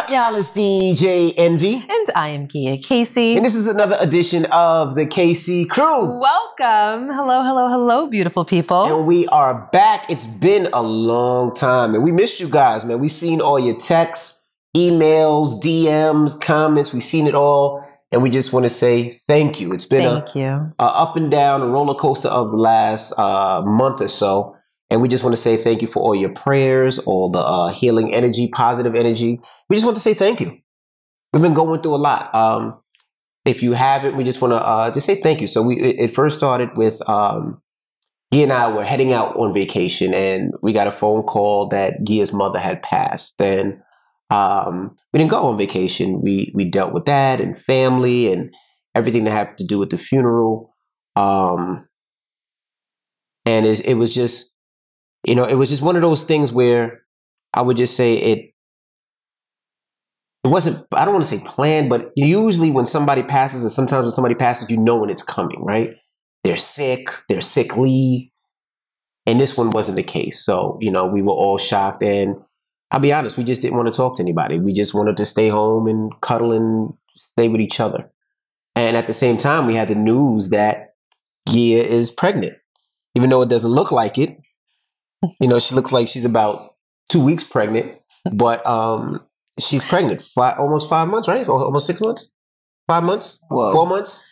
up, y'all? It's DJ Envy. And I am Gia Casey. And this is another edition of the KC Crew. Welcome. Hello, hello, hello, beautiful people. And we are back. It's been a long time. And we missed you guys, man. We seen all your texts, emails, DMs, comments. We seen it all. And we just want to say thank you. It's been a up and down, a roller coaster of the last month or so. And we just want to say thank you for all your prayers, all the healing energy, positive energy. We just want to say thank you. We've been going through a lot. If you haven't, we just want to just say thank you. So it first started with Gia and I were heading out on vacation, and we got a phone call that Gia's mother had passed. And we didn't go on vacation. We dealt with that and family and everything that had to do with the funeral. And it was just, it was just one of those things where I would just say it wasn't, I don't want to say planned, but usually when somebody passes, and sometimes when somebody passes, you know when it's coming, right? They're sick, they're sickly. And this one wasn't the case. So, we were all shocked. And I'll be honest, we just didn't want to talk to anybody. We just wanted to stay home and cuddle and stay with each other. And at the same time, we had the news that Gia is pregnant, even though it doesn't look like it. She looks like she's about 2 weeks pregnant, but she's pregnant. Almost 5 months, right? Almost 6 months? 5 months? Whoa. 4 months?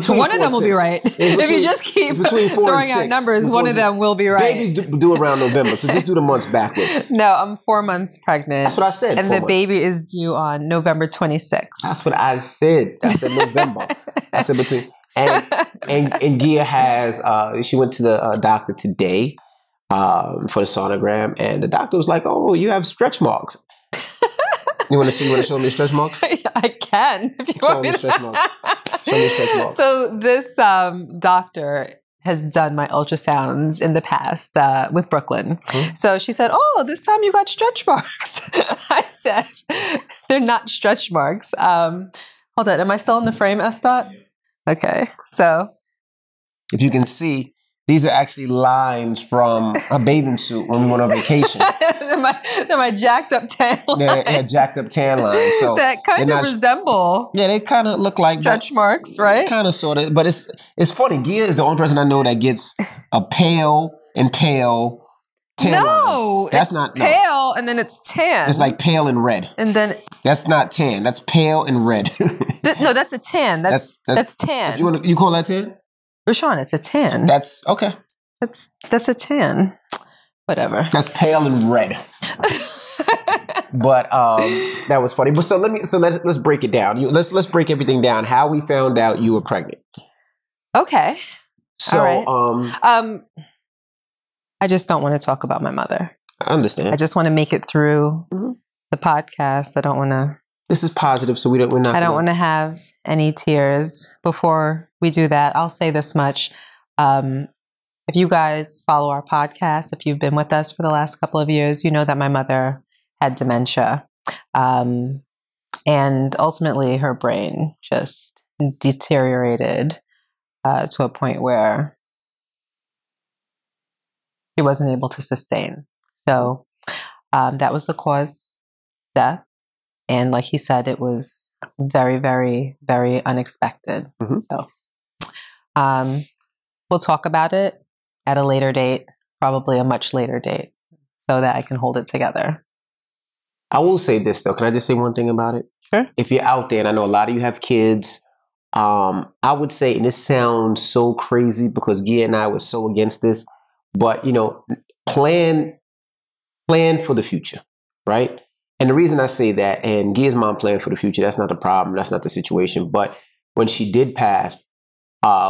One of them will be right. If you just keep throwing out numbers, one of them will be right. Babies do around November, so just do the months backwards. No, I'm 4 months pregnant. That's what I said. And the baby is due on November 26th. That's what I said. I said November. I said between. And Gia has, she went to the doctor today for the sonogram, and the doctor was like, "Oh, you have stretch marks." You want to show me the stretch marks? I can. If you want me to. Stretch marks. Show me the stretch marks. So this doctor has done my ultrasounds in the past with Brooklyn. Mm-hmm. So she said, "Oh, this time you got stretch marks." I said, "They're not stretch marks." Hold on. Am I still in the frame, Estot? Okay. So if you can see, these are actually lines from a bathing suit when we went on vacation. they're my jacked up tan lines. Yeah, jacked up tan lines. So that kind of resemble. Yeah, they kind of look like stretch marks, right? Kind of, sort of. But it's funny. Gia is the only person I know that gets a pale tan lines. That's not pale, and then it's tan. It's like pale and red. And then that's not tan. That's pale and red. No, that's a tan. That's tan. You call that tan? Rashawn, it's a tan. That's okay. That's a tan. Whatever. That's pale and red. But that was funny. But let's break it down. Let's break everything down. How we found out you were pregnant. Okay. So all right. I just don't want to talk about my mother. I understand. I just want to make it through the podcast. I don't want to. This is positive, so we're not. I don't want to have any tears. Before we do that, I'll say this much. If you guys follow our podcast, if you've been with us for the last couple of years, you know that my mother had dementia. And ultimately her brain just deteriorated to a point where she wasn't able to sustain. So that was the cause of death. And like he said, it was very, very, very unexpected. Mm-hmm. So we'll talk about it at a later date, probably a much later date, so that I can hold it together. I will say this, though. Can I just say one thing about it? Sure. If you're out there, and I know a lot of you have kids, I would say, and this sounds so crazy because Gia and I were so against this, but, plan for the future, right? And the reason I say that, and Gia's mom planned for the future, that's not the problem. That's not the situation. But when she did pass,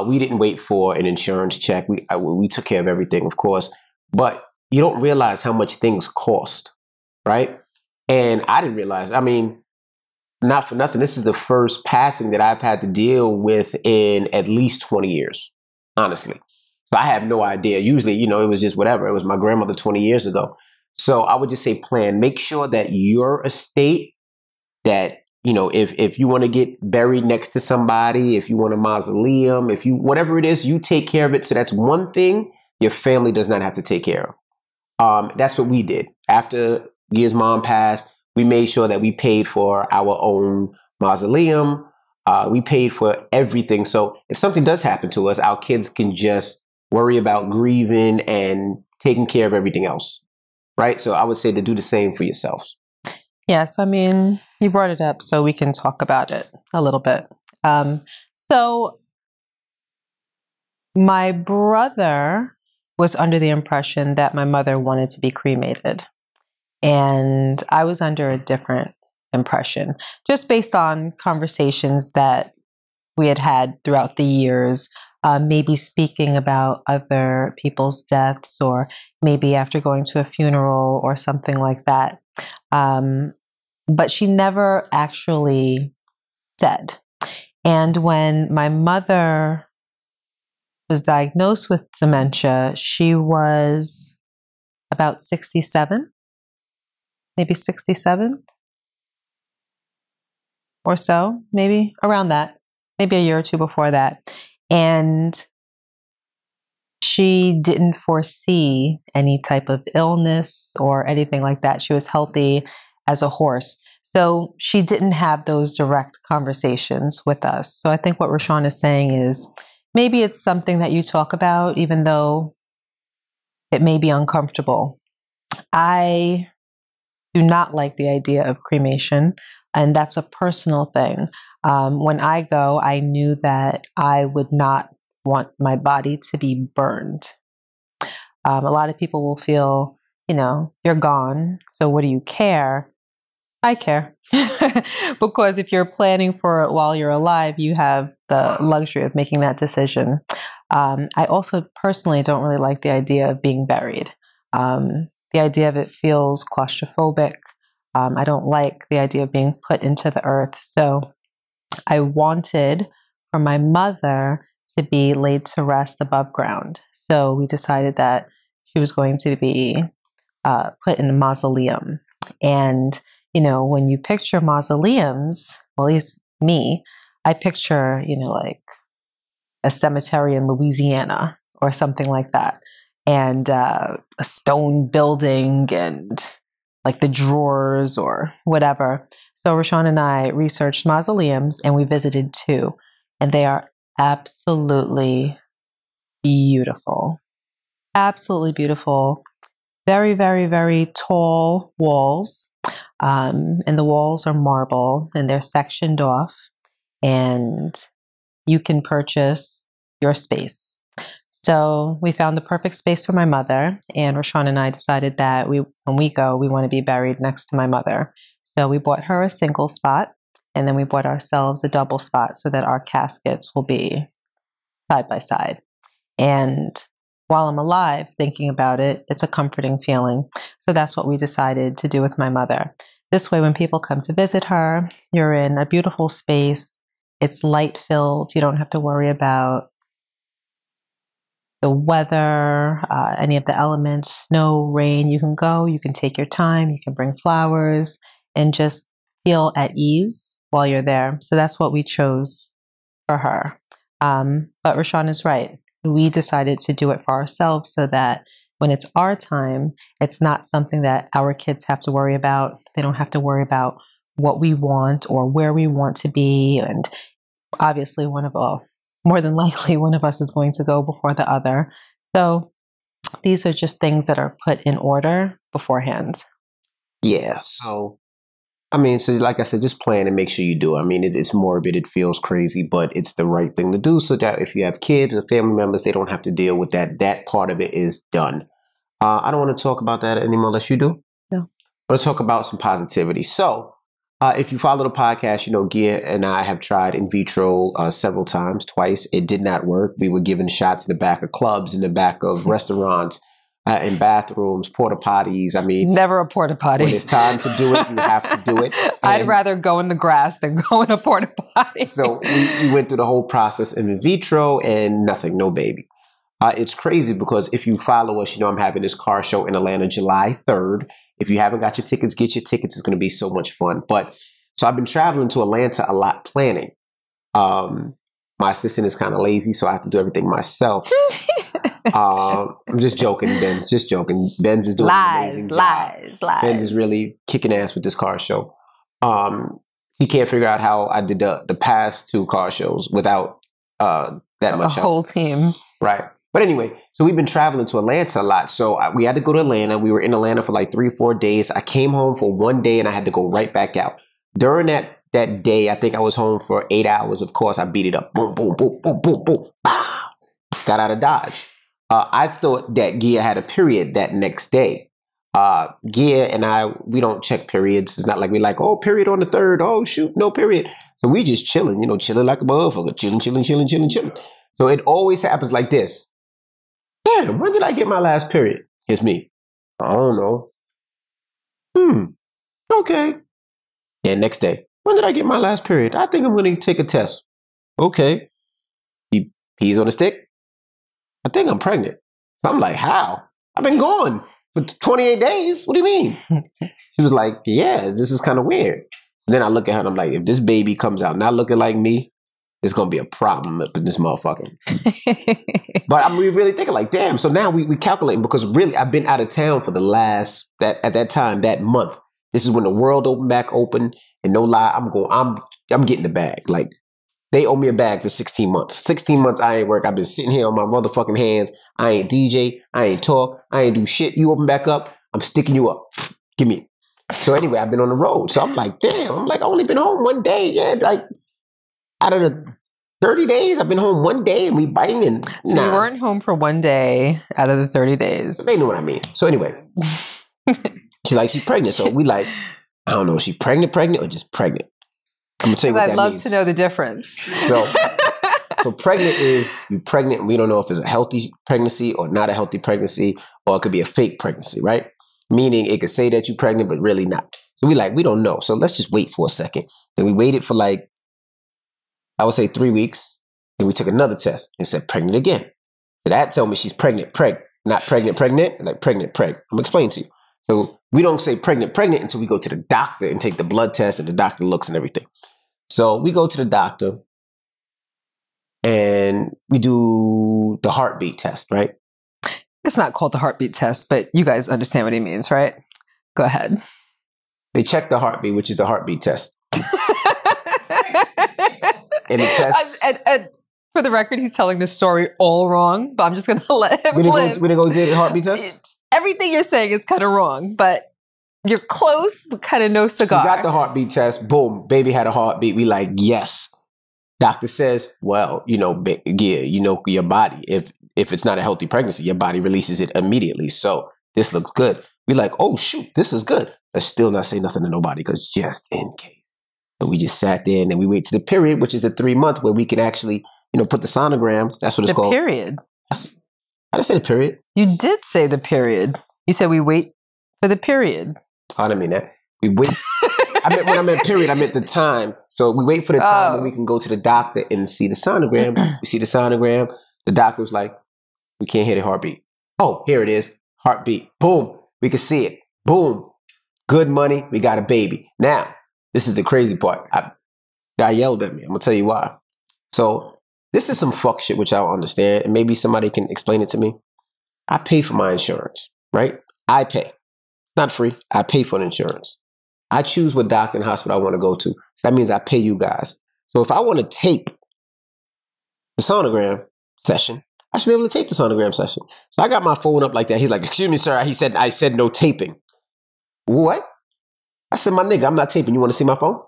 we didn't wait for an insurance check. We took care of everything, of course. But you don't realize how much things cost, right? And I didn't realize. I mean, not for nothing. This is the first passing that I've had to deal with in at least 20 years, honestly. So I have no idea. Usually, it was just whatever. It was my grandmother 20 years ago. So I would just say plan. Make sure that your estate, that, if you want to get buried next to somebody, if you want a mausoleum, whatever it is, you take care of it. So that's one thing your family does not have to take care of. That's what we did. After Gia's mom passed, We made sure that we paid for our own mausoleum. We paid for everything. So if something does happen to us, our kids can just worry about grieving and taking care of everything else. Right? So I would say to do the same for yourselves. Yes, I mean, you brought it up, so we can talk about it a little bit. So my brother was under the impression that my mother wanted to be cremated. And I was under a different impression, just based on conversations that we had had throughout the years, maybe speaking about other people's deaths, or maybe after going to a funeral or something like that. But she never actually said. And when my mother was diagnosed with dementia, she was about 67, maybe 67 or so, maybe around that, maybe a year or two before that. And she didn't foresee any type of illness or anything like that. She was healthy as a horse. So she didn't have those direct conversations with us. So I think what Rashawn is saying is maybe it's something that you talk about, even though it may be uncomfortable. I do not like the idea of cremation, and that's a personal thing. When I go, I knew that I would not want my body to be burned. A lot of people will feel, you're gone, so what do you care? I care. Because if you're planning for it while you're alive, you have the luxury of making that decision. I also personally don't really like the idea of being buried. The idea of it feels claustrophobic. I don't like the idea of being put into the earth. So I wanted for my mother to be laid to rest above ground. So we decided that she was going to be put in a mausoleum. And when you picture mausoleums, well, at least me, I picture, like a cemetery in Louisiana or something like that. And a stone building and like the drawers or whatever. So Rashawn and I researched mausoleums, and we visited 2. And they are absolutely beautiful. Absolutely beautiful. Very, very, very tall walls. And the walls are marble, and they're sectioned off, and you can purchase your space. So we found the perfect space for my mother, and Rashawn and I decided that when we go, we want to be buried next to my mother. So we bought her a single spot, and then we bought ourselves a double spot so that our caskets will be side by side. And while I'm alive, thinking about it, it's a comforting feeling. So that's what we decided to do with my mother. This way, when people come to visit her, you're in a beautiful space. It's light-filled. You don't have to worry about the weather, any of the elements, snow, rain. You can go, you can take your time, you can bring flowers, and just feel at ease while you're there. So that's what we chose for her. But Rashawn is right. We decided to do it for ourselves so that when it's our time, it's not something that our kids have to worry about. They don't have to worry about what we want or where we want to be. And obviously, more than likely, one of us is going to go before the other. So these are just things that are put in order beforehand. Yeah. So like I said, just plan and make sure you do it. I mean, it's morbid. It feels crazy, but it's the right thing to do so that if you have kids or family members, they don't have to deal with that. That part of it is done. I don't want to talk about that anymore unless you do. No. Let's talk about some positivity. So if you follow the podcast, Gia and I have tried in vitro several times, twice. It did not work. We were given shots in the back of clubs, in the back of restaurants, in bathrooms, porta potties. I mean, never a porta potty. When it's time to do it, you have to do it. I'd rather go in the grass than go in a porta potty. So we went through the whole process in vitro and nothing, no baby. It's crazy because if you follow us, I'm having this car show in Atlanta, July 3rd. If you haven't got your tickets, get your tickets. It's going to be so much fun. So I've been traveling to Atlanta a lot planning. My assistant is kind of lazy, so I have to do everything myself. I'm just joking, Benz. Just joking. Benz is doing an amazing job. Lies. Benz is really kicking ass with this car show. He can't figure out how I did the past 2 car shows without that much a help. whole team. Right. But anyway, so we've been traveling to Atlanta a lot. So we had to go to Atlanta. We were in Atlanta for like 3 or 4 days. I came home for 1 day and I had to go right back out. During that day, I think I was home for 8 hours. Of course, I beat it up. Boom, boom, boom, boom, boom, boom. Got out of Dodge. I thought that Gia had a period that next day. Gia and I, we don't check periods. It's not like we like, oh, period on the 3rd. Oh, shoot, no period. So we just chilling, chilling like a motherfucker. Chilling. So it always happens like this. Damn, when did I get my last period? Here's me. I don't know. Okay. Yeah, next day. When did I get my last period? I think I'm going to take a test. Okay. He pees on a stick. I think I'm pregnant. So I'm like, how? I've been gone for 28 days. What do you mean? She was like, yeah, this is kind of weird. Then I look at her and I'm like, if this baby comes out not looking like me, it's going to be a problem up in this motherfucker. But I'm really thinking like, damn. So now we calculate because really I've been out of town for the last, at that time, that month. This is when the world opened back open. And no lie, I'm getting the bag. Like they owe me a bag for 16 months. 16 months I ain't work. I've been sitting here on my motherfucking hands. I ain't DJ. I ain't talk. I ain't do shit. You open back up. I'm sticking you up. Give me it. So anyway, I've been on the road. So I'm like, damn. I'm like, I only been home 1 day. Yeah, like out of the 30 days, I've been home 1 day and we biting and So you weren't home for 1 day out of the 30 days. They know what I mean. So anyway, she's pregnant. So we like, I don't know, is she pregnant or just pregnant? I'm gonna tell you what that means. I'd love to know the difference. So pregnant is you pregnant and we don't know if it's a healthy pregnancy or not a healthy pregnancy, or it could be a fake pregnancy, right? Meaning it could say that you're pregnant, but really not. So we don't know. So let's just wait for a second. Then we waited for like, I would say 3 weeks. Then we took another test and said pregnant again. So that told me she's pregnant, not pregnant, like pregnant. I'm explaining to you. So we don't say pregnant until we go to the doctor and take the blood test and the doctor looks and everything. So we go to the doctor and we do the heartbeat test, right? It's not called the heartbeat test, but you guys understand what he means, right? Go ahead. They check the heartbeat, which is the heartbeat test. And the test... And for the record, he's telling this story all wrong, but I'm just going to let him live. We didn't go do the heartbeat test? Everything you're saying is kind of wrong, but you're close, but kind of no cigar. We got the heartbeat test. Boom. Baby had a heartbeat. We like, yes. Doctor says, well, your body, if it's not a healthy pregnancy, your body releases it immediately. So this looks good. We like, oh, shoot, this is good. Let's still not say nothing to nobody because just in case. So we just sat there and then we wait to the period, which is the 3 month where we can actually, put the sonogram. That's what it's called. The period. I didn't say the period. You did say the period. You said we wait for the period. Oh, I didn't mean that. We wait. When I meant period, I meant the time. So we wait for the time when we can go to the doctor and see the sonogram. We see the sonogram. The doctor was like, we can't hear the heartbeat. Oh, here it is. Heartbeat. Boom. We can see it. Boom. Good money. We got a baby. Now, this is the crazy part. Guy yelled at me. I'm going to tell you why. So this is some fuck shit which I don't understand. And maybe somebody can explain it to me. I pay for my insurance, right? I pay. Not free. I pay for the insurance. I choose what doctor and hospital I want to go to. So that means I pay you guys. So if I want to tape the sonogram session, I should be able to tape the sonogram session. So I got my phone up like that. He's like, excuse me, sir. I said no taping. What? I said, my nigga, I'm not taping. You want to see my phone?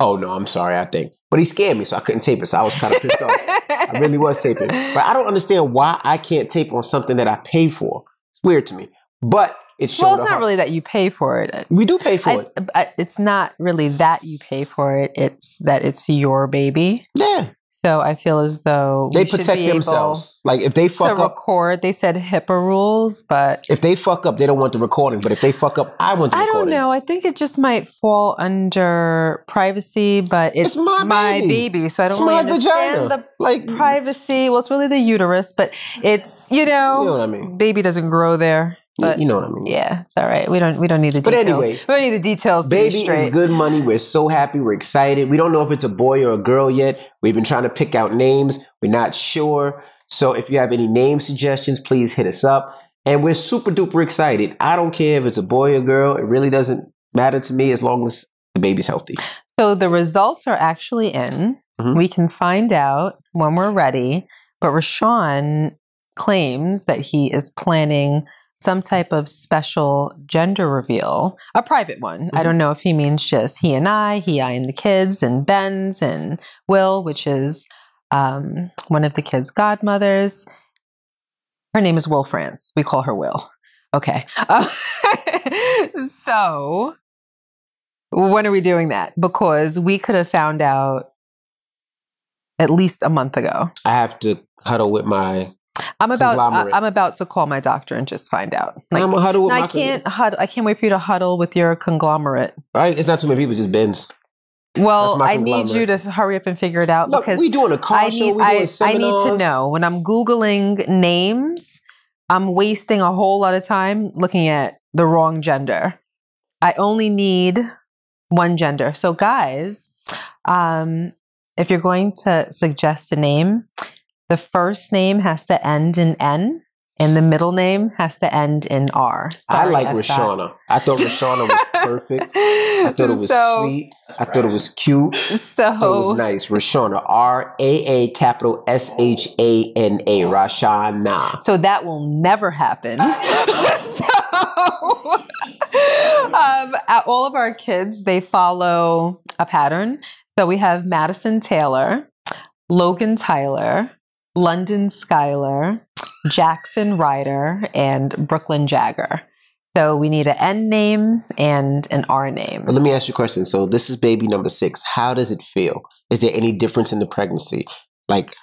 Oh, no, I'm sorry, I think. But he scared me, so I couldn't tape it. So I was kind of pissed off. I really was taping. But I don't understand why I can't tape on something that I pay for. It's weird to me. But it's not really that you pay for it. We do pay for it. It's not really that you pay for it. It's that it's your baby. Yeah. So I feel as though they protect themselves. Like if they fuck up, record. They said HIPAA rules, but if they fuck up, they don't want the recording. But if they fuck up, I want the recording. I don't know. I think it just might fall under privacy, but it's my baby, so I don't really understand the privacy. Well, it's really the uterus, but it's you know what I mean. Baby doesn't grow there. But you know what I mean. Yeah, it's all right. We don't need the details. But anyway, we don't need the details. Baby is good money. We're so happy. We're excited. We don't know if it's a boy or a girl yet. We've been trying to pick out names. We're not sure. So if you have any name suggestions, please hit us up. And we're super duper excited. I don't care if it's a boy or girl. It really doesn't matter to me as long as the baby's healthy. So the results are actually in. Mhm. We can find out when we're ready. But Rashawn claims that he is planning some type of special gender reveal, a private one. I don't know if he means just he, I, and the kids, and Ben's and Will, which is one of the kids' godmothers. Her name is Will France. We call her Will. Okay. So when are we doing that? Because we could have found out at least a month ago. I have to huddle with my I'm conglomerate. about to call my doctor and just find out. Like, I'm a huddle with no, my I can't wait for you to huddle with your conglomerate. Right? It's not too many people, just Ben's. Well, my I need you to hurry up and figure it out. Look, because we doing a car show. We doing seminars. I need to know. When I'm Googling names, I'm wasting a whole lot of time looking at the wrong gender. I only need one gender. So guys, if you're going to suggest a name, the first name has to end in N, and the middle name has to end in R. Sorry, I like Rashana. I thought Rashana was perfect. I thought it was sweet. I thought it was cute. I thought it was nice. Rashana. RAA capital SHANA. Rashana. So that will never happen. All of our kids, they follow a pattern. So we have Madison Taylor, Logan Tyler, London Skylar, Jackson Ryder, and Brooklyn Jagger. So we need an N name and an R name. But let me ask you a question. So this is baby number 6. How does it feel? Is there any difference in the pregnancy? Like,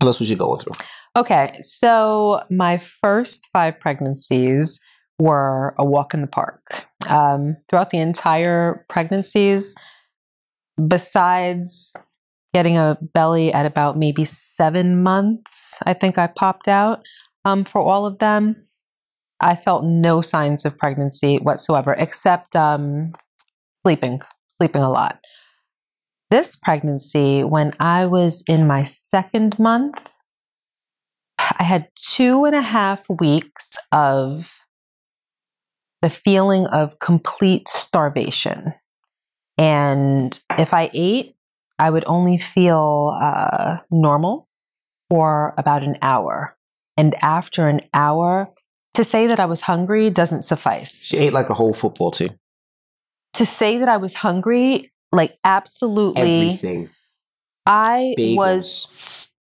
tell us what you're going through. Okay, so my first 5 pregnancies were a walk in the park. Throughout the entire pregnancies, besides getting a belly at about maybe 7 months, I think I popped out for all of them. I felt no signs of pregnancy whatsoever, except sleeping a lot. This pregnancy, when I was in my 2nd month, I had 2.5 weeks of the feeling of complete starvation. And if I ate, I would only feel normal for about an hour. And after an hour, to say that I was hungry doesn't suffice. She ate like a whole football team. To say that I was hungry, like absolutely. Everything. I Bagels. was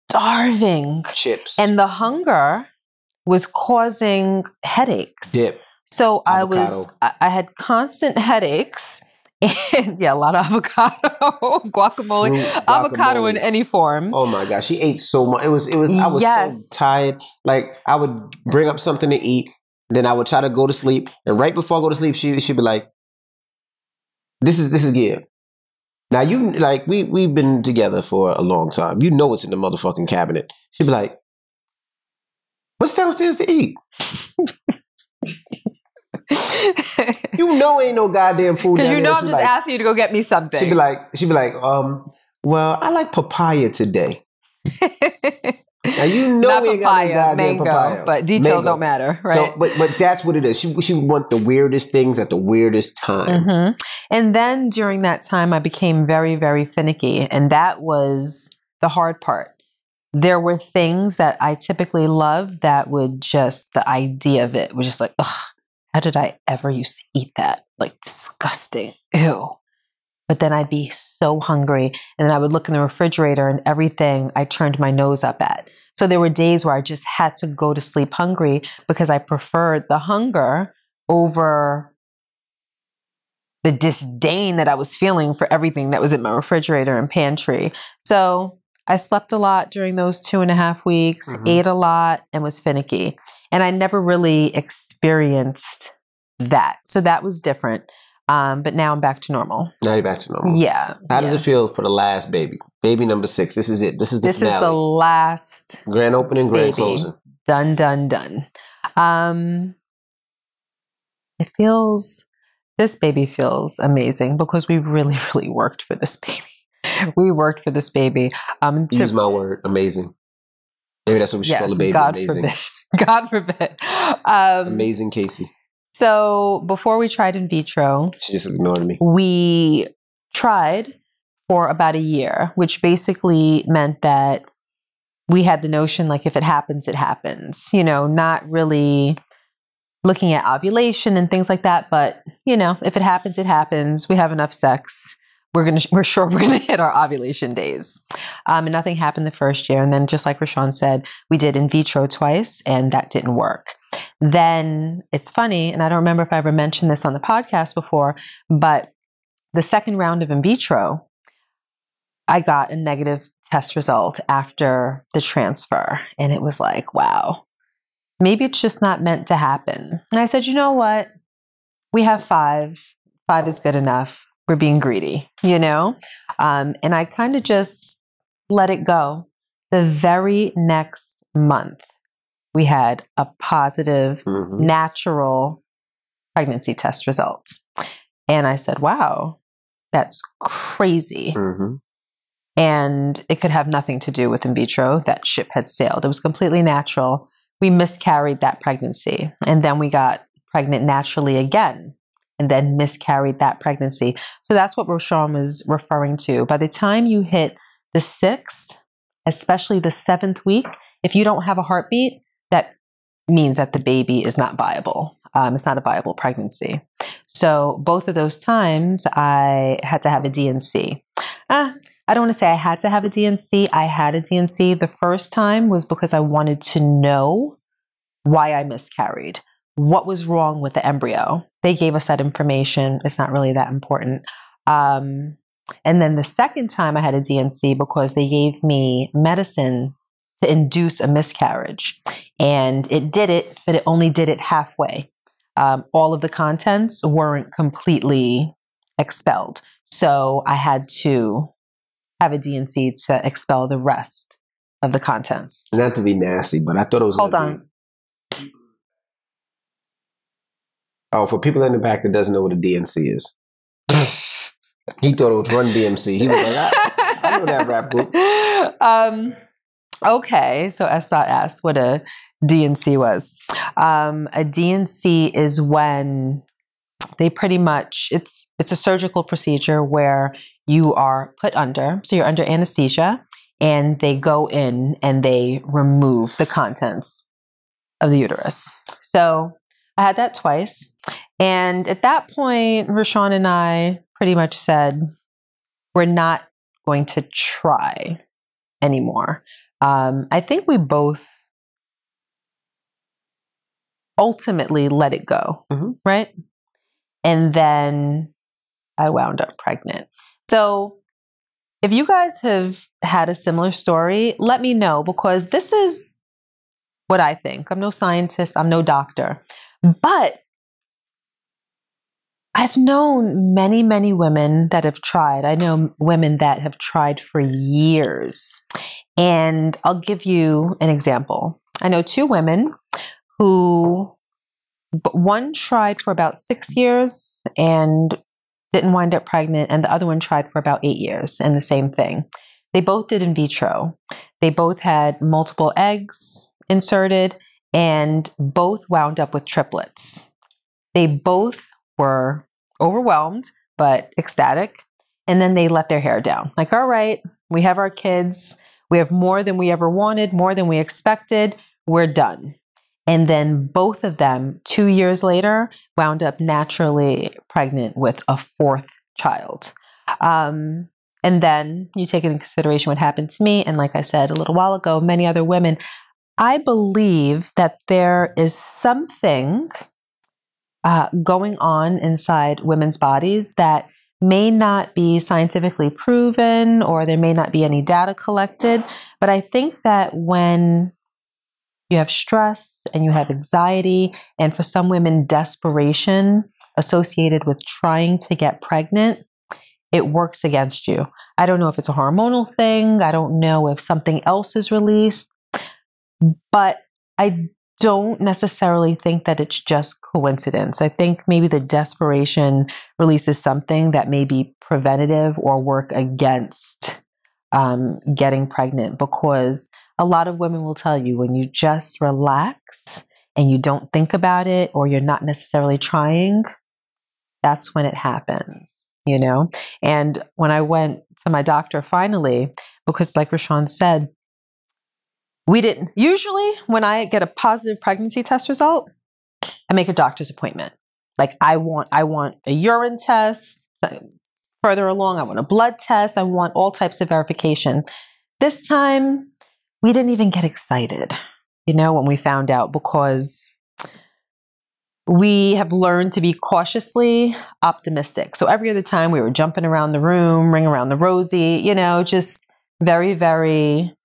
starving. Chips. And the hunger was causing headaches. Dip. So Avocado. I had constant headaches. And yeah, a lot of avocado, guacamole, Fruit, avocado guacamole. in any form. Oh my gosh, she ate so much. It was. I was Yes. so tired. Like I would bring up something to eat, then I would try to go to sleep, and right before I go to sleep, she'd be like, "This is Gia." Now you like we've been together for a long time. You know what's in the motherfucking cabinet. She'd be like, "What's downstairs to eat?" You know ain't no goddamn food. Because you know down I'm there. just asking you to go get me something. She'd be like, well, I like papaya today. Now you know Not we ain't got no papaya, goddamn mango, papaya. but details Mango. don't matter, right? So, but that's what it is. She would want the weirdest things at the weirdest time. Mm-hmm. And then during that time, I became very, very finicky. And that was the hard part. There were things that I typically loved that would just, the idea of it was just like, ugh, how did I ever used to eat that? Like disgusting. Ew. But then I'd be so hungry. And then I would look in the refrigerator and everything I turned my nose up at. So there were days where I just had to go to sleep hungry because I preferred the hunger over the disdain that I was feeling for everything that was in my refrigerator and pantry. So I slept a lot during those 2.5 weeks, ate a lot, and was finicky. And I never really experienced that. So that was different. But now I'm back to normal. Now you're back to normal. Yeah. How does it feel for the last baby? Baby number 6. This is it. This is the finale. This is the last Grand opening, grand baby. closing. Done, done, done. This baby feels amazing because we really, really worked for this baby. We worked for this baby. Use my word, amazing. Maybe that's what we should call the baby. God Amazing. forbid. God forbid. Amazing Casey. So before we tried in vitro, She just ignored me. we tried for about a year, which basically meant that we had the notion like if it happens, it happens. Not really looking at ovulation and things like that, but if it happens, it happens. We have enough sex. We're sure we're gonna hit our ovulation days. And nothing happened the first year. And then just like Rashawn said, we did in vitro twice and that didn't work. Then it's funny, and I don't remember if I ever mentioned this on the podcast before, but the second round of in vitro, I got a negative test result after the transfer. And it was like, wow, maybe it's just not meant to happen. And I said, you know what? We have 5. 5 is good enough. We're being greedy, and I kind of just let it go. The very next month, we had a positive, natural pregnancy test results. And I said, wow, that's crazy. And it could have nothing to do with in vitro. That ship had sailed. It was completely natural. We miscarried that pregnancy. And then we got pregnant naturally again. And then miscarried that pregnancy. So that's what Rashawn was referring to. By the time you hit the 6th, especially the 7th week, if you don't have a heartbeat, that means that the baby is not viable. It's not a viable pregnancy. So both of those times, I had to have a DNC. I don't want to say I had to have a DNC. I had a DNC. The first time was because I wanted to know why I miscarried. What was wrong with the embryo? They gave us that information. It's not really that important. And then the second time I had a DNC because they gave me medicine to induce a miscarriage. And it did it, but it only did it halfway. All of the contents weren't completely expelled. So I had to have a DNC to expel the rest of the contents. Not to be nasty, but I thought it was... Hold on. Oh, for people in the back that doesn't know what a DNC is. He thought it was Run DMC. He was like, I know that rap group. Okay, so S. asked what a DNC was. A DNC is when they pretty much, it's a surgical procedure where you are put under, so you're under anesthesia, and they go in and they remove the contents of the uterus. So I had that twice. And at that point, Rashawn and I pretty much said, we're not going to try anymore. I think we both ultimately let it go, right? And then I wound up pregnant. So if you guys have had a similar story, let me know, because this is what I think. I'm no scientist. I'm no doctor. But I've known many, many women that have tried. I know women that have tried for years. And I'll give you an example. I know 2 women who, one tried for about 6 years and didn't wind up pregnant, and the other one tried for about 8 years, and the same thing. They both did in vitro. They both had multiple eggs inserted, and both wound up with triplets. They both were overwhelmed, but ecstatic. And then they let their hair down. Like, all right, we have our kids. We have more than we ever wanted, more than we expected. We're done. And then both of them, 2 years later, wound up naturally pregnant with a 4th child. And then you take into consideration what happened to me. And like I said a little while ago, many other women. I believe that there is something going on inside women's bodies that may not be scientifically proven, or there may not be any data collected. But I think that when you have stress and you have anxiety, and for some women, desperation associated with trying to get pregnant, it works against you. I don't know if it's a hormonal thing. I don't know if something else is released, but I don't necessarily think that it's just coincidence. I think maybe the desperation releases something that may be preventative or work against getting pregnant, because a lot of women will tell you when you just relax and you don't think about it, or you're not necessarily trying, that's when it happens, you know? And when I went to my doctor finally, because like Rashawn said, we didn't, usually when I get a positive pregnancy test result, I make a doctor's appointment. Like I want a urine test. Further along, I want a blood test. I want all types of verification. This time, we didn't even get excited, you know, when we found out, because we have learned to be cautiously optimistic. So every other time we were jumping around the room, ring around the rosy, you know, just very, very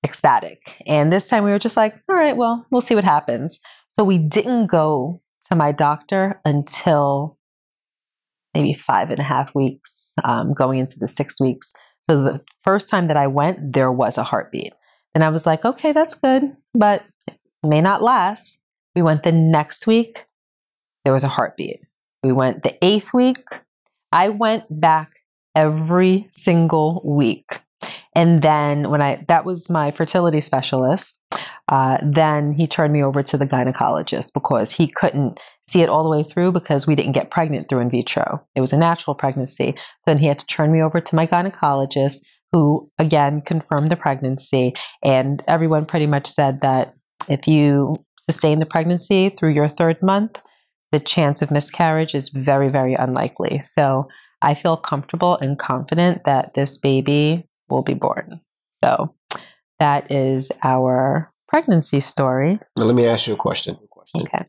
ecstatic. And this time we were just like, all right, well, we'll see what happens. So we didn't go to my doctor until maybe 5.5 weeks, going into the 6 weeks. So the first time that I went, there was a heartbeat. And I was like, okay, that's good, but it may not last. We went the next week, there was a heartbeat. We went the 8th week. I went back every single week. And then that was my fertility specialist. Then he turned me over to the gynecologist because he couldn't see it all the way through, because we didn't get pregnant through in vitro. It was a natural pregnancy. So then he had to turn me over to my gynecologist, who again confirmed the pregnancy. And everyone pretty much said that if you sustain the pregnancy through your 3rd month, the chance of miscarriage is very, very unlikely. So I feel comfortable and confident that this baby will be born. So that is our pregnancy story. Now, let me ask you a question. Okay.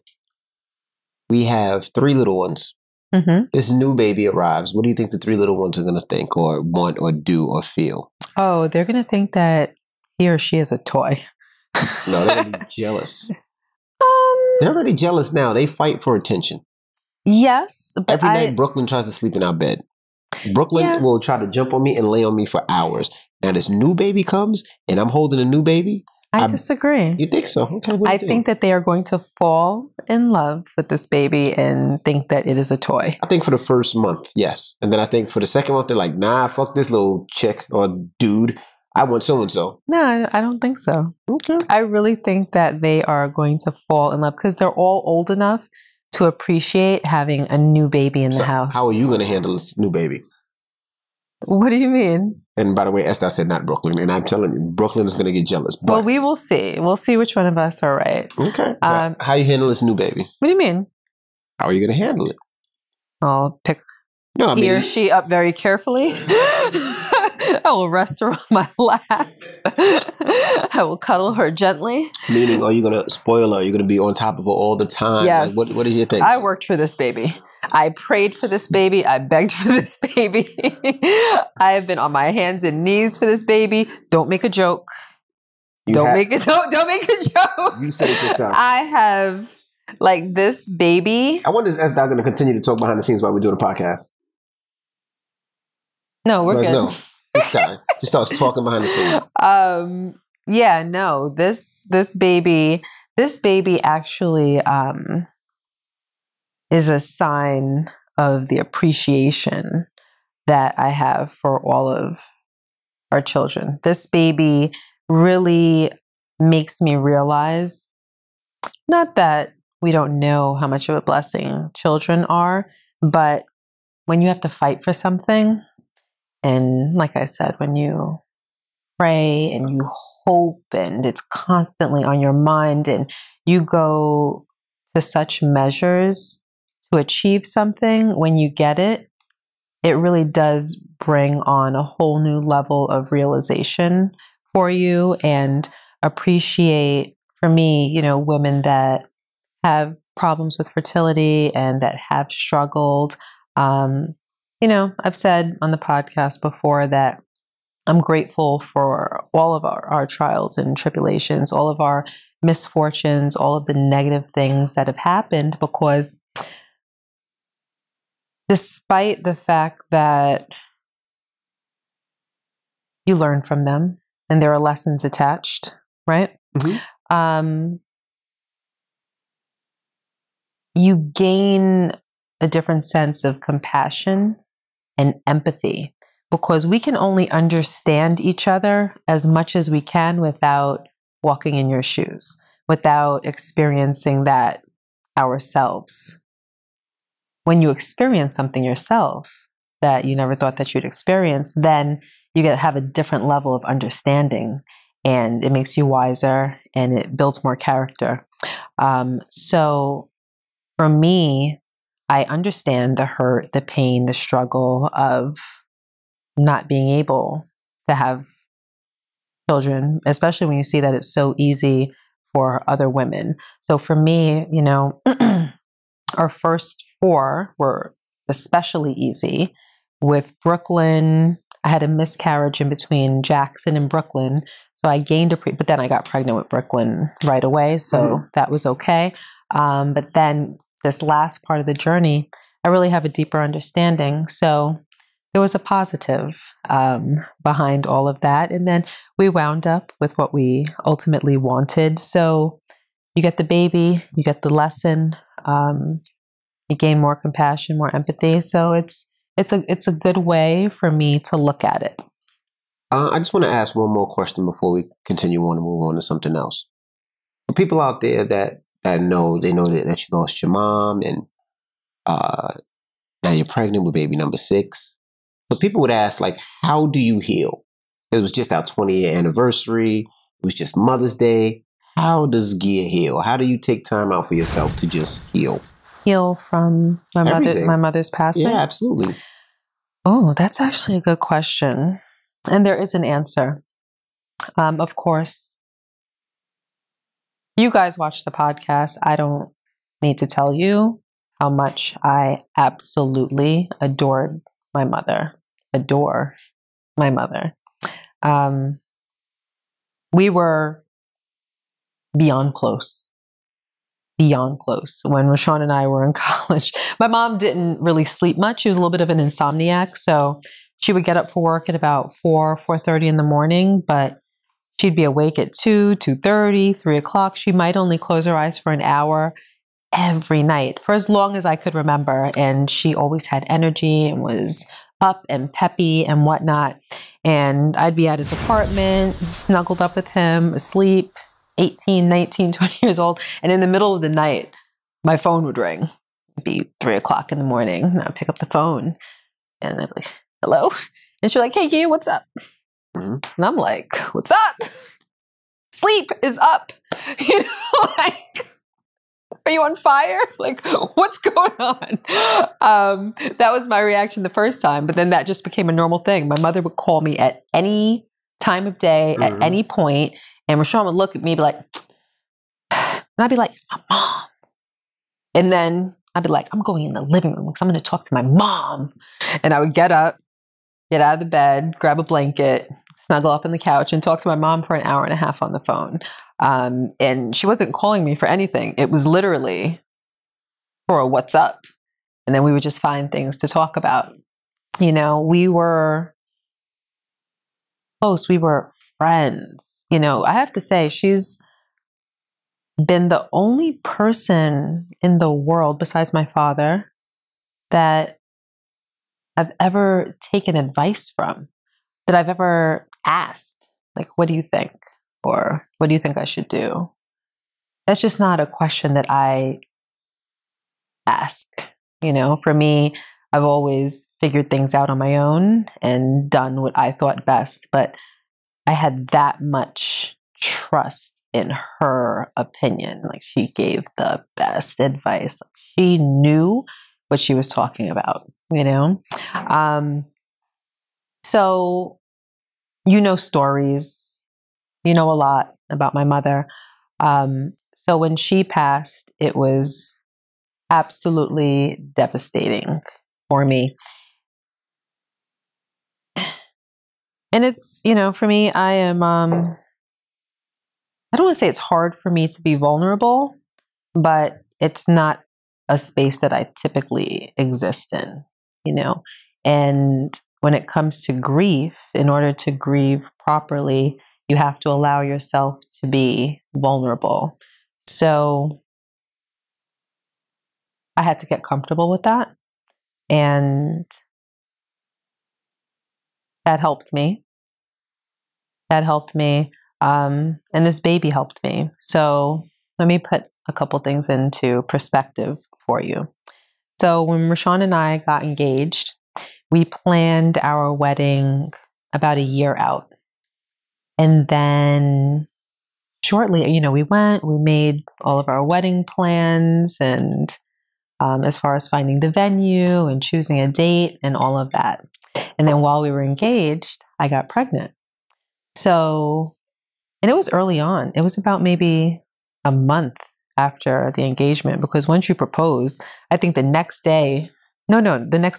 We have 3 little ones. Mm-hmm. This new baby arrives. What do you think the 3 little ones are going to think or want or do or feel? Oh, they're going to think that he or she is a toy. No, they're going to be jealous. They're already jealous now. They fight for attention. Yes. But every night, Brooklyn tries to sleep in our bed. Brooklyn will try to jump on me and lay on me for hours. Now, this new baby comes and I'm holding a new baby. I disagree. You think so? Okay. I think that they are going to fall in love with this baby and think that it is a toy. I think for the first month, yes. And then I think for the second month, they're like, nah, fuck this little chick or dude. I want so-and-so. No, I don't think so. Okay. I really think that they are going to fall in love because they're all old enough to appreciate having a new baby in the house. How are you going to handle this new baby? What do you mean? And by the way, Esther said not Brooklyn. And I'm telling you, Brooklyn is going to get jealous. But well, we will see. We'll see which one of us are right. Okay. So how you handle this new baby? What do you mean? How are you going to handle it? I'll pick he or she up very carefully. I will rest her on my lap. I will cuddle her gently. Meaning, are you going to spoil her? Are you going to be on top of her all the time? Yes. Like, what are your things? I worked for this baby. I prayed for this baby. I begged for this baby. I have been on my hands and knees for this baby. Don't make a joke. Don't make a joke. You said it yourself. I have, like, this baby. I wonder if Esther going to continue to talk behind the scenes while we do the podcast. No, we're good. No. Just starts talking behind the scenes. Yeah, no. This baby actually is a sign of the appreciation that I have for all of our children. This baby really makes me realize, not that we don't know how much of a blessing children are, but when you have to fight for something, and like I said, when you pray and you hope and it's constantly on your mind and you go to such measures to achieve something, when you get it, it really does bring on a whole new level of realization for you and appreciate, for me, you know, women that have problems with fertility and that have struggled. You know, I've said on the podcast before that I'm grateful for all of our trials and tribulations, all of our misfortunes, all of the negative things that have happened, because despite the fact that you learn from them and there are lessons attached, right? Mm-hmm. You gain a different sense of compassion and empathy, because we can only understand each other as much as we can without walking in your shoes, without experiencing that ourselves. When you experience something yourself that you never thought that you'd experience, then you get to have a different level of understanding, and it makes you wiser and it builds more character. So for me, I understand the hurt, the pain, the struggle of not being able to have children, especially when you see that it's so easy for other women. So for me, our first 4 were especially easy. With Brooklyn, I had a miscarriage in between Jackson and Brooklyn. So I gained but then I got pregnant with Brooklyn right away. So that was okay. But then this last part of the journey, I really have a deeper understanding. So there was a positive behind all of that. And then we wound up with what we ultimately wanted. So you get the baby, you get the lesson, you gain more compassion, more empathy. So it's a good way for me to look at it. I just want to ask one more question before we continue on and move on to something else. For people out there that know, they know that you lost your mom, and now you're pregnant with baby number 6. So people would ask, like, how do you heal? It was just our 20-year anniversary. It was just Mother's Day. How does Gia heal? How do you take time out for yourself to just heal? Heal from my mother's passing? Yeah, absolutely. Oh, that's actually a good question. And there is an answer. Of course, you guys watch the podcast. I don't need to tell you how much I absolutely adored my mother. Adore my mother. We were beyond close. Beyond close. When Rashawn and I were in college, my mom didn't really sleep much. She was a little bit of an insomniac. So she would get up for work at about 4:30 in the morning, but she'd be awake at 2:30, 3 o'clock. She might only close her eyes for an hour every night for as long as I could remember. And she always had energy and was up and peppy and whatnot. And I'd be at his apartment, snuggled up with him, asleep, 18, 19, 20 years old. And in the middle of the night, my phone would ring. It'd be 3 o'clock in the morning. And I'd pick up the phone and I'd be like, hello? And she'd be like, hey, Gia, what's up? And I'm like, what's up? Sleep is up. Like, are you on fire? Like, what's going on? That was my reaction the first time, but then that just became a normal thing. My mother would call me at any time of day, at any point, and Rashawn would look at me and be like, and I'd be like, it's my mom. And then I'd be like, I'm going in the living room because I'm going to talk to my mom. And I would get up, get out of the bed, grab a blanket, snuggle up on the couch, and talk to my mom for an hour and a half on the phone. And she wasn't calling me for anything. It was literally for a what's up. And then we would just find things to talk about. We were close. We were friends. I have to say, she's been the only person in the world besides my father that I've ever taken advice from, that I've ever asked, like, what do you think? Or what do you think I should do? That's just not a question that I ask. For me, I've always figured things out on my own and done what I thought best. But I had that much trust in her opinion. Like, she gave the best advice. She knew what she was talking about, So, stories. A lot about my mother. So when she passed, it was absolutely devastating for me. And it's, for me, I am, I don't want to say it's hard for me to be vulnerable, but it's not a space that I typically exist in, And when it comes to grief, in order to grieve properly, you have to allow yourself to be vulnerable. So I had to get comfortable with that. And that helped me. That helped me. And this baby helped me. So let me put a couple things into perspective for you. So when Rashawn and I got engaged, we planned our wedding about a year out. And then shortly, we made all of our wedding plans, and as far as finding the venue and choosing a date and all of that. And then while we were engaged, I got pregnant. So, and it was early on. It was about maybe a month after the engagement, because once you propose, I think the next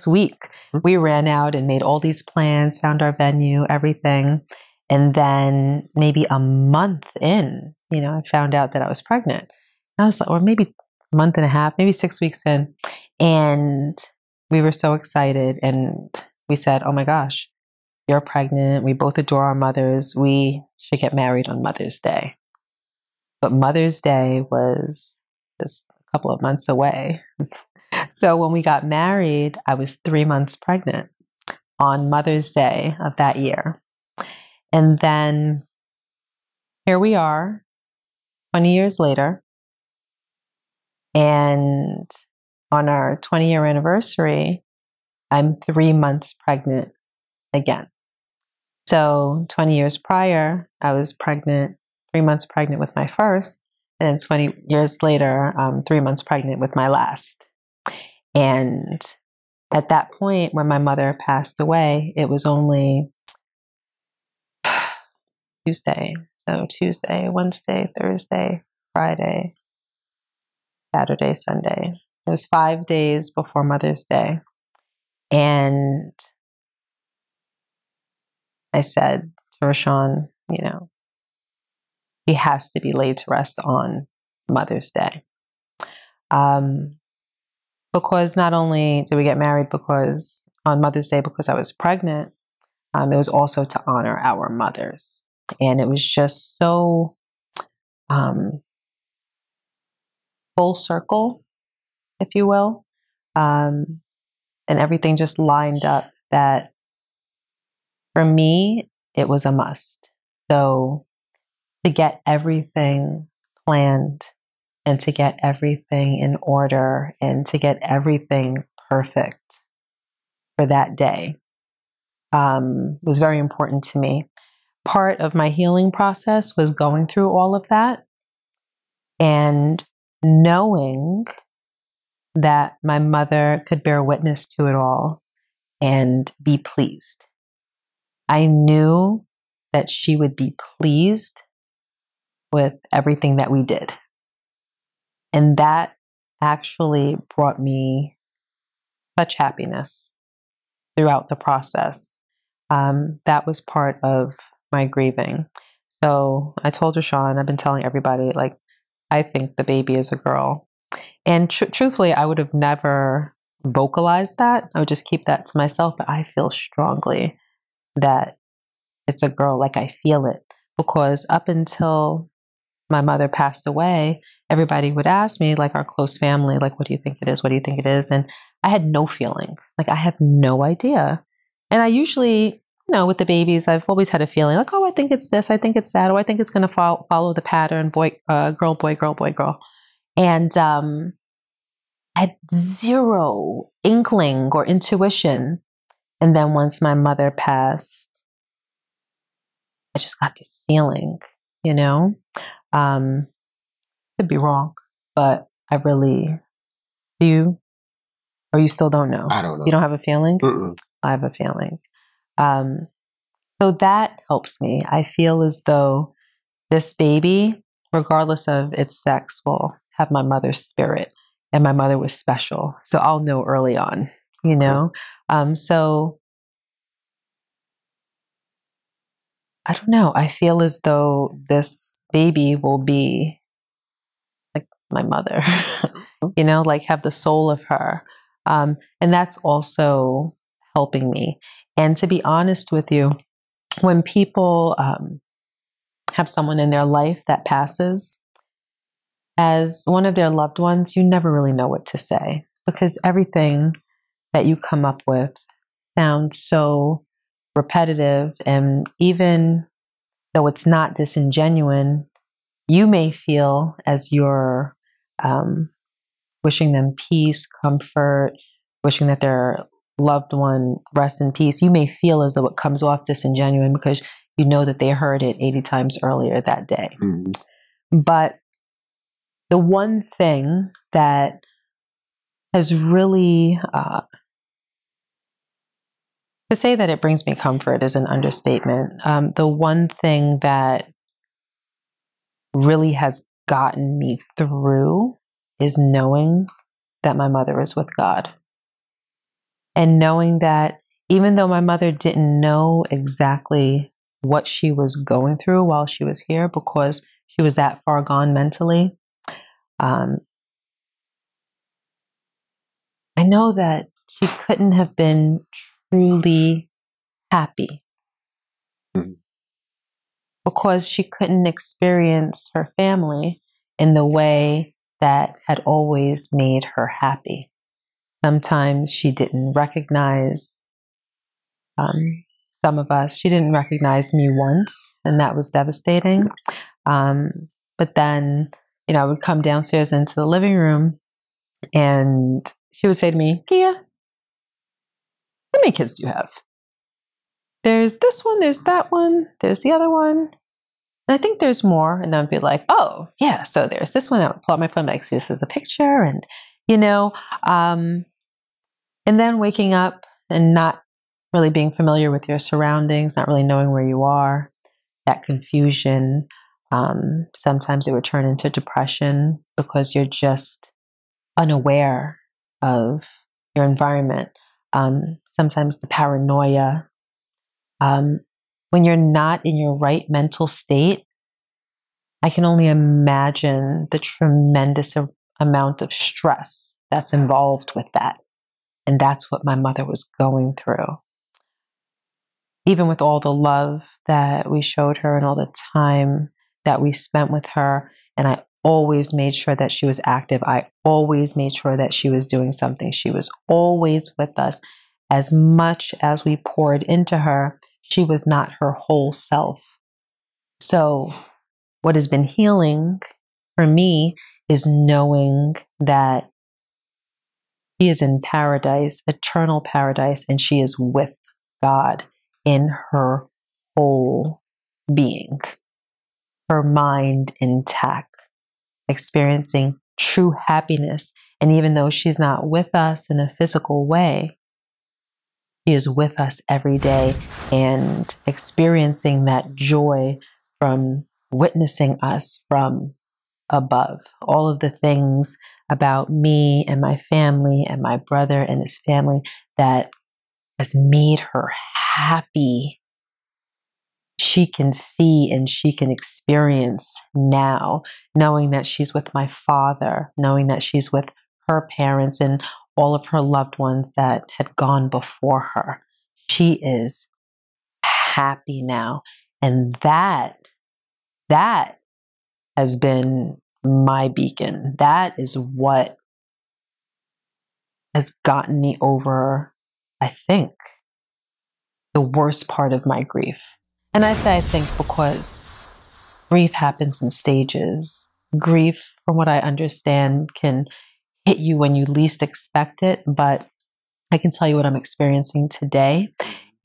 week, we ran out and made all these plans, found our venue, everything. And then maybe a month in, I found out that I was pregnant. I was like, or maybe a month and a half, maybe 6 weeks in. And we were so excited. And we said, oh my gosh, you're pregnant. We both adore our mothers. We should get married on Mother's Day. But Mother's Day was just a couple of months away. So when we got married, I was 3 months pregnant on Mother's Day of that year. And then here we are, 20 years later. And on our 20-year anniversary, I'm 3 months pregnant again. So 20 years prior, I was pregnant, 3 months pregnant with my first, and then 20 years later, 3 months pregnant with my last. And at that point, when my mother passed away, it was only Tuesday. So Tuesday, Wednesday, Thursday, Friday, Saturday, Sunday. It was 5 days before Mother's Day. And I said to Rashawn, he has to be laid to rest on Mother's Day. Because not only did we get married because on Mother's Day because I was pregnant, it was also to honor our mothers. And it was just so full circle, if you will. And everything just lined up that for me, it was a must. So to get everything planned and to get everything in order and to get everything perfect for that day was very important to me. Part of my healing process was going through all of that and knowing that my mother could bear witness to it all and be pleased. I knew that she would be pleased with everything that we did. And that actually brought me such happiness throughout the process. That was part of my grieving. So I told Rashawn, I've been telling everybody, I think the baby is a girl. And truthfully, I would have never vocalized that. I would just keep that to myself. But I feel strongly that it's a girl. I feel it. Because up until my mother passed away, everybody would ask me, our close family, what do you think it is? What do you think it is? And I had no feeling. I have no idea. And I usually, with the babies, I've always had a feeling oh, I think it's this, I think it's that, or I think it's going to follow the pattern, girl, boy, girl, boy, girl. And I had zero inkling or intuition. And then once my mother passed, I just got this feeling, could be wrong, but I really, do you, or you still don't know? I don't know. You don't have a feeling? Mm-mm. I have a feeling. So that helps me. I feel as though this baby, regardless of its sex, will have my mother's spirit, and my mother was special. So I'll know early on, so I don't know. I feel as though this baby will be like my mother, have the soul of her. And that's also helping me. And to be honest with you, when people have someone in their life that passes, as one of their loved ones, you never really know what to say because everything that you come up with sounds so repetitive, and even though it's not disingenuous, you may feel as you're wishing them peace, comfort, wishing that their loved one rests in peace, you may feel as though it comes off disingenuous because you know that they heard it 80 times earlier that day. Mm-hmm. But the one thing that has really, to say that it brings me comfort is an understatement. The one thing that really has gotten me through is knowing that my mother is with God. And knowing that even though my mother didn't know exactly what she was going through while she was here because she was that far gone mentally, I know that she couldn't have been truly happy because she couldn't experience her family in the way that had always made her happy. Sometimes she didn't recognize some of us. She didn't recognize me once, and that was devastating. But then, I would come downstairs into the living room, and she would say to me, "Kia, how many kids do you have? There's this one, there's that one, there's the other one. And I think there's more." And I'd be like, "Oh, yeah, so there's this one." I would pull out my phone, like, "This is a picture." And, and then waking up and not really being familiar with your surroundings, not really knowing where you are, that confusion. Sometimes it would turn into depression because you're just unaware of your environment. Sometimes the paranoia. When you're not in your right mental state, I can only imagine the tremendous amount of stress that's involved with that. And that's what my mother was going through. Even with all the love that we showed her and all the time that we spent with her, and I always made sure that she was active. I always made sure that she was doing something. She was always with us. As much as we poured into her, she was not her whole self. So what has been healing for me is knowing that she is in paradise, eternal paradise, and she is with God in her whole being, her mind intact, experiencing true happiness. And even though she's not with us in a physical way, she is with us every day and experiencing that joy from witnessing us from above. All of the things about me and my family and my brother and his family that has made her happy, she can see and she can experience now, knowing that she's with my father, knowing that she's with her parents and all of her loved ones that had gone before her. She is happy now. And that has been my beacon. That is what has gotten me over, I think, the worst part of my grief. And I say I think because grief happens in stages. Grief, from what I understand, can hit you when you least expect it, but I can tell you what I'm experiencing today,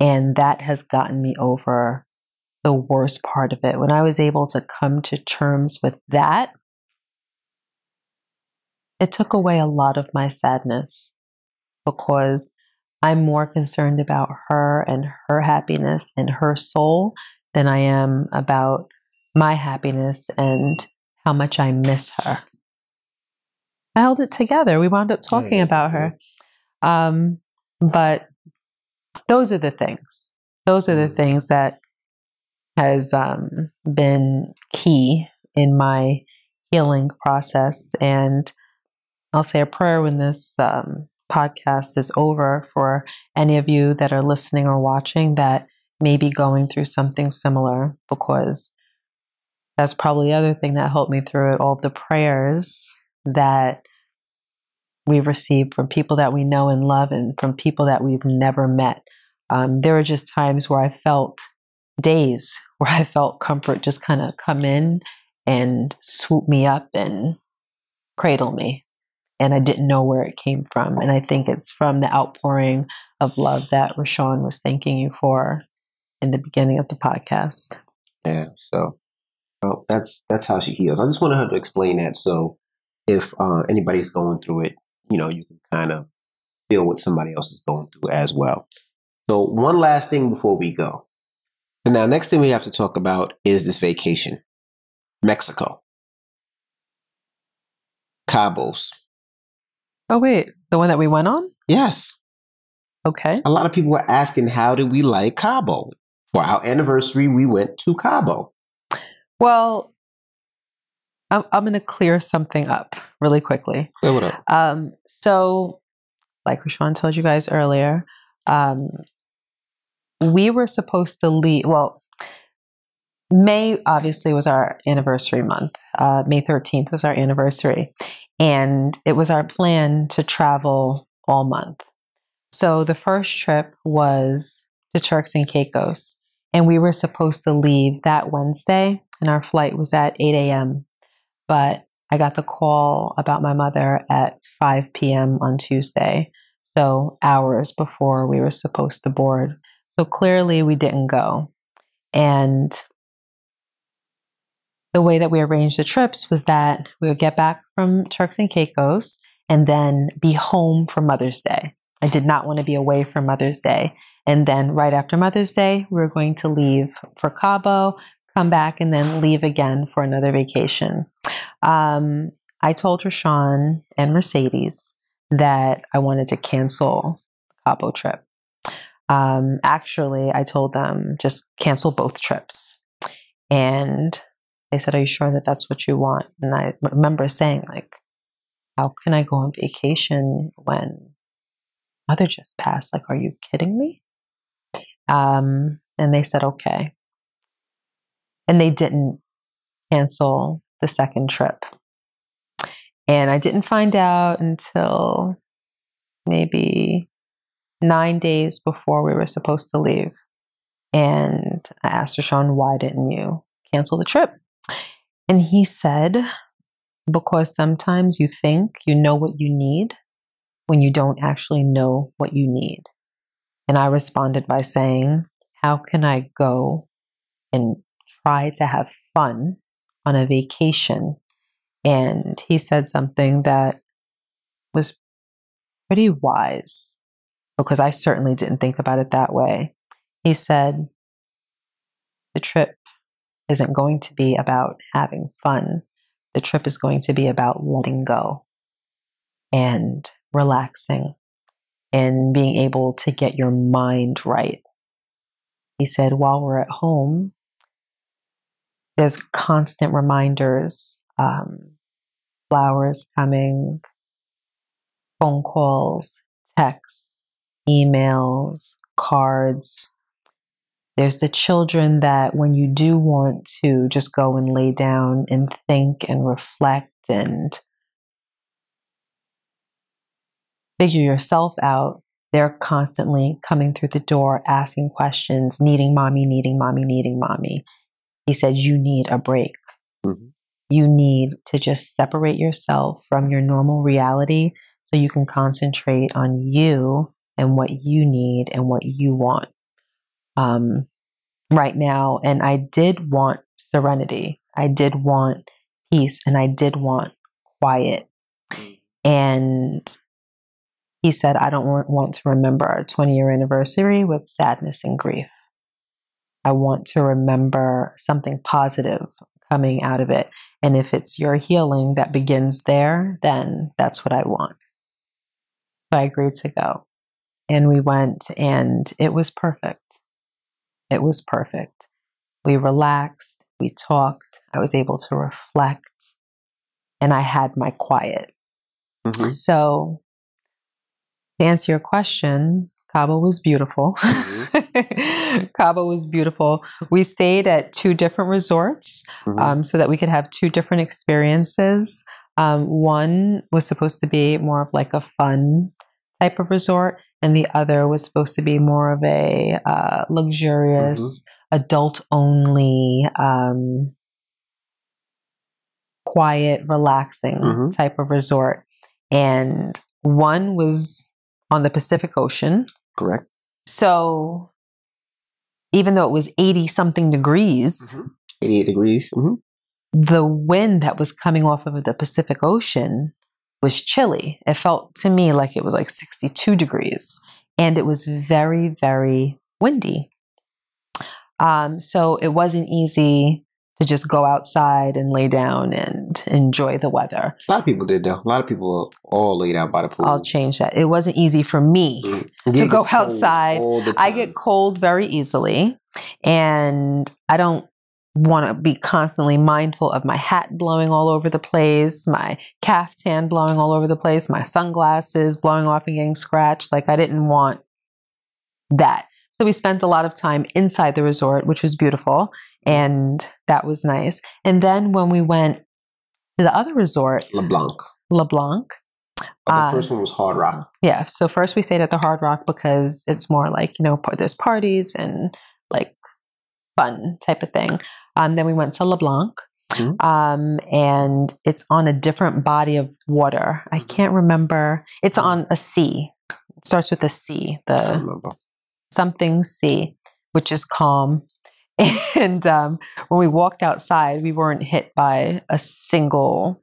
and that has gotten me over the worst part of it. When I was able to come to terms with that, it took away a lot of my sadness because I'm more concerned about her and her happiness and her soul than I am about my happiness and how much I miss her. I held it together. We wound up talking about her. But those are the things. Those are the things that has been key in my healing process. And I'll say a prayer when this podcast is over for any of you that are listening or watching that may be going through something similar, because that's probably the other thing that helped me through it. All the prayers that we've received from people that we know and love and from people that we've never met There were just times where days where I felt comfort just kind of come in and swoop me up and cradle me. And I didn't know where it came from. And I think it's from the outpouring of love that Rashawn was thanking you for in the beginning of the podcast. Yeah. So, well, that's how she heals. I just wanted her to explain that. So if anybody's going through it, you can kind of feel what somebody else is going through as well. So one last thing before we go. So now, next thing we have to talk about is this vacation. Mexico. Cabos. Oh, wait. The one that we went on? Yes. Okay. A lot of people were asking, how did we like Cabo? For our anniversary, we went to Cabo. Well, I'm going to clear something up really quickly. Clear what up? So, like Rashawn told you guys earlier, we were supposed to leave. Well, May obviously was our anniversary month. May 13th was our anniversary. And it was our plan to travel all month. So the first trip was to Turks and Caicos. And we were supposed to leave that Wednesday. And our flight was at 8 a.m. But I got the call about my mother at 5 p.m. on Tuesday. So hours before we were supposed to board. So clearly we didn't go. And the way that we arranged the trips was that we would get back from Turks and Caicos and then be home for Mother's Day. I did not want to be away for Mother's Day. And then right after Mother's Day, we were going to leave for Cabo, come back, and then leave again for another vacation. I told Rashawn and Mercedes that I wanted to cancel the Cabo trip. Actually, I told them just cancel both trips. And they said, are you sure that that's what you want? And I remember saying, like, how can I go on vacation when Mother just passed? Like, are you kidding me? And they said, okay. And they didn't cancel the second trip. And I didn't find out until maybe 9 days before we were supposed to leave. And I asked Rashawn, why didn't you cancel the trip? And he said, because sometimes you think you know what you need when you don't actually know what you need. And I responded by saying, how can I go and try to have fun on a vacation? And he said something that was pretty wise, because I certainly didn't think about it that way. He said, the trip isn't going to be about having fun. The trip is going to be about letting go and relaxing and being able to get your mind right. He said, while we're at home, there's constant reminders, flowers coming, phone calls, texts, emails, cards. There's the children that when you do want to just go and lay down and think and reflect and figure yourself out, they're constantly coming through the door, asking questions, needing mommy, needing mommy, needing mommy. He said, you need a break. Mm-hmm. You need to just separate yourself from your normal reality so you can concentrate on you and what you need and what you want right now. And I did want serenity. I did want peace, and I did want quiet. And he said, I don't want to remember our 20-year anniversary with sadness and grief. I want to remember something positive coming out of it. And if it's your healing that begins there, then that's what I want. So I agreed to go. And we went, and it was perfect. It was perfect. We relaxed, we talked, I was able to reflect, and I had my quiet. Mm-hmm. So to answer your question, Cabo was beautiful. Mm-hmm. Cabo was beautiful. We stayed at 2 different resorts, mm-hmm. So that we could have 2 different experiences. One was supposed to be more of like a fun type of resort, and the other was supposed to be more of a luxurious, adult-only, quiet, relaxing type of resort. And one was on the Pacific Ocean. Correct. So even though it was 80-something degrees, 88 degrees, the wind that was coming off of the Pacific Ocean was chilly. It felt to me like it was like 62 degrees, and it was very, very windy. So it wasn't easy to just go outside and lay down and enjoy the weather. A lot of people did, though. A lot of people all laid out by the pool. I'll change that. It wasn't easy for me to go outside. I get cold very easily, and I don't want to be constantly mindful of my hat blowing all over the place, my caftan blowing all over the place, my sunglasses blowing off and getting scratched. Like, I didn't want that. So we spent a lot of time inside the resort, which was beautiful, and that was nice. And then when we went to the other resort, LeBlanc. The first one was Hard Rock. Yeah. So first we stayed at the Hard Rock because it's more like, there's parties and like fun type of thing. Then we went to LeBlanc, and it's on a different body of water. I can't remember. It's on a sea. It starts with a C. I don't remember. Something sea, which is calm. And when we walked outside, we weren't hit by a single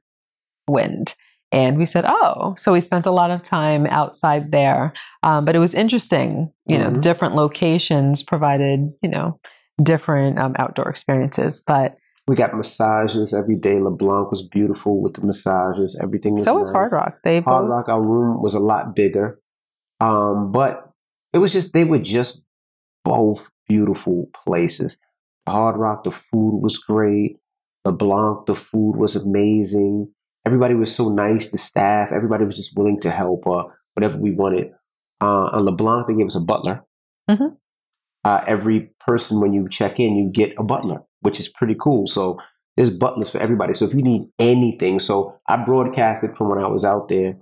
wind. And we said, oh, so we spent a lot of time outside there. But it was interesting, different locations provided, different outdoor experiences. But we got massages every day. LeBlanc was beautiful with the massages. Everything was so was Hard Rock. Hard Rock, our room was a lot bigger. But it was they were just both beautiful places. Hard Rock, the food was great. LeBlanc, the food was amazing. Everybody was so nice, the staff. Everybody was just willing to help whatever we wanted. On LeBlanc, they gave us a butler. Every person, when you check in, you get a butler, which is pretty cool. So there's butlers for everybody. So if you need anything, so I broadcasted from when I was out there,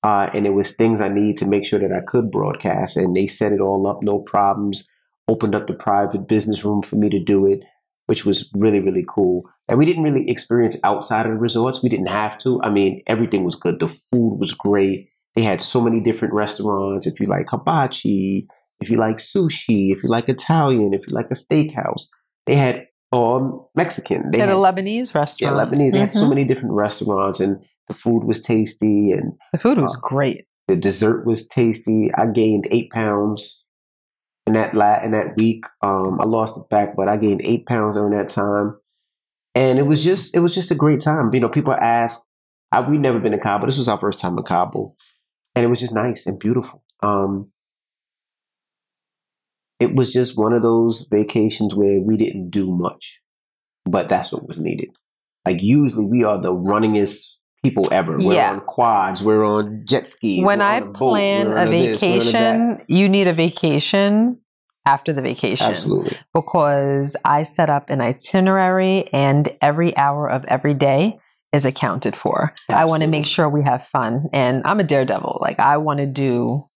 and it was things I needed to make sure that I could broadcast. And they set it all up, no problems. Opened up the private business room for me to do it, which was really, really cool. And we didn't really experience outside of the resorts. We didn't have to. I mean, everything was good. The food was great. They had so many different restaurants. If you like hibachi, if you like sushi, if you like Italian, if you like a steakhouse, they had Mexican. They had a Lebanese restaurant. Yeah, Lebanese. They had so many different restaurants, and the food was tasty. And the food was great. The dessert was tasty. I gained 8 pounds. In that week, I lost it back, but I gained 8 pounds during that time, and it was just a great time. People ask, we'd never been to Cabo. This was our first time in Cabo, and it was just nice and beautiful. It was just one of those vacations where we didn't do much, but that's what was needed. Like, usually we are the runningest people ever. We're on quads. We're on jet skis. When I plan a vacation, you need a vacation after the vacation. Absolutely. Because I set up an itinerary and every hour of every day is accounted for. Absolutely. I want to make sure we have fun. And I'm a daredevil. Like, I want to do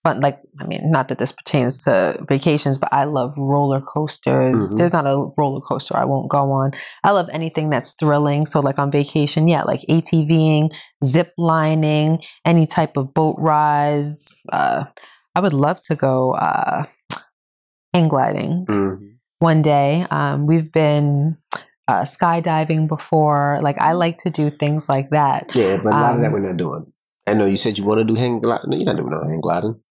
fun. Like, I mean, not that this pertains to vacations, but I love roller coasters. There's not a roller coaster I won't go on. I love anything that's thrilling. So like on vacation, like ATVing, zip lining, any type of boat rides. I would love to go hang gliding one day. We've been skydiving before. Like, I like to do things like that. Yeah, but a lot of that we're not doing. I know you said you want to do hang gliding. No, you're not doing no hang gliding.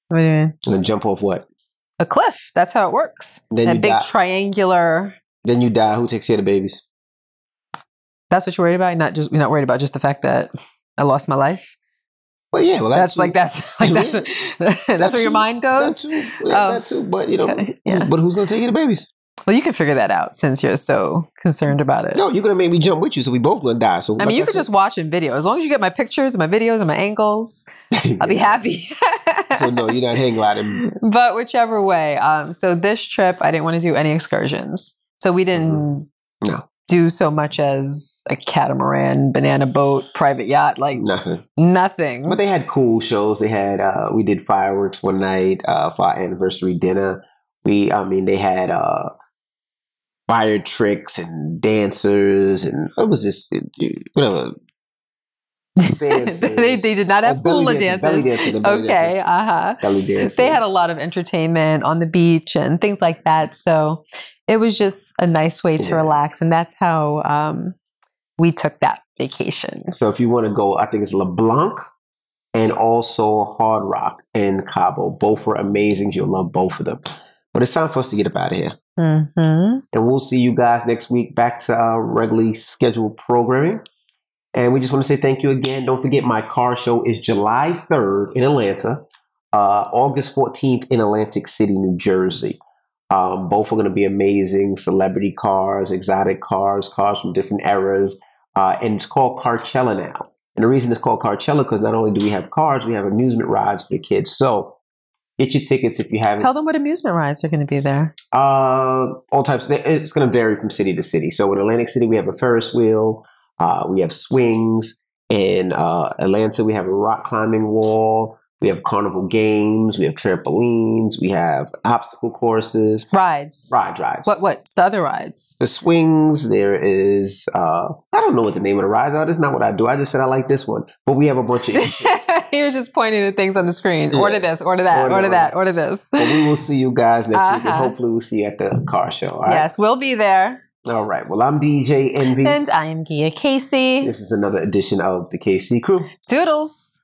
What do you mean? You're going to jump off what? A cliff. That's how it works. Then that big triangular. Then you die. Who takes care of the babies? That's what you're worried about? You're not worried about just the fact that I lost my life? Well, yeah. Well, that's where your mind goes? That too. But, but who's going to take care of the babies? Well, you can figure that out since you're so concerned about it. No, you're going to make me jump with you, so we both going to die. So I mean, you could just watch in video. As long as you get my pictures and my videos and my angles, I'll be happy. So no, you're not hang gliding. But whichever way. So this trip, I didn't want to do any excursions. So we didn't do so much as a catamaran, banana boat, private yacht, like nothing. But they had cool shows. They had we did fireworks one night for our anniversary dinner. They had fire tricks and dancers, and it was just whatever. They did not have hula dances. Okay, belly dancing. They had a lot of entertainment on the beach and things like that. So it was just a nice way to relax, and that's how we took that vacation. So if you want to go, I think it's LeBlanc and also Hard Rock in Cabo. Both were amazing. You'll love both of them. But it's time for us to get up out of here. Mm-hmm. And we'll see you guys next week back to our regularly scheduled programming. And we just want to say thank you again. Don't forget, my car show is July 3rd in Atlanta, August 14th in Atlantic City, New Jersey. Both are going to be amazing. Celebrity cars, exotic cars from different eras. And it's called Carcella now. And the reason it's called Carcella because not only do we have cars, we have amusement rides for the kids. So get your tickets if you haven't. Tell them what amusement rides are going to be there. All types. It's going to vary from city to city. So in Atlantic City, we have a Ferris wheel. We have swings. In Atlanta, we have a rock climbing wall. We have carnival games. We have trampolines. We have obstacle courses. Rides. Rides. What? The other rides? The swings. There is, I don't know what the name of the rides are. That's not what I do. I just said I like this one. But we have a bunch of He was just pointing at things on the screen. Yeah. Order this, order that, order that, order this. But we will see you guys next week. And hopefully we'll see you at the car show. All right? Yes, we'll be there. All right. Well, I'm DJ Envy. And I am Gia Casey. This is another edition of the KC Crew. Doodles.